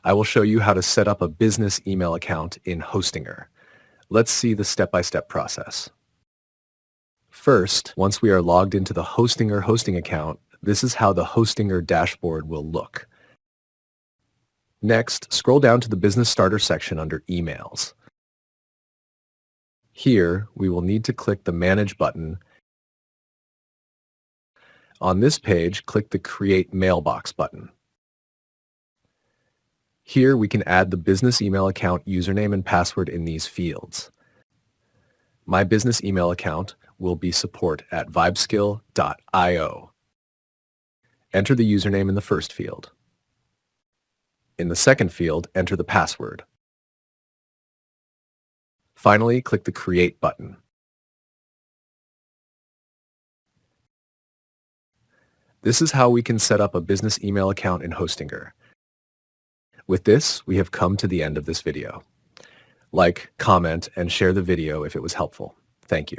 I will show you how to set up a business email account in Hostinger. Let's see the step-by-step process. First, once we are logged into the Hostinger hosting account, this is how the Hostinger dashboard will look. Next, scroll down to the Business Starter section under Emails. Here, we will need to click the Manage button. On this page, click the Create Mailbox button. Here, we can add the business email account username and password in these fields. My business email account will be support@vibeskill.io. Enter the username in the first field. In the second field, enter the password. Finally, click the Create button. This is how we can set up a business email account in Hostinger. With this, we have come to the end of this video. Like, comment, and share the video if it was helpful. Thank you.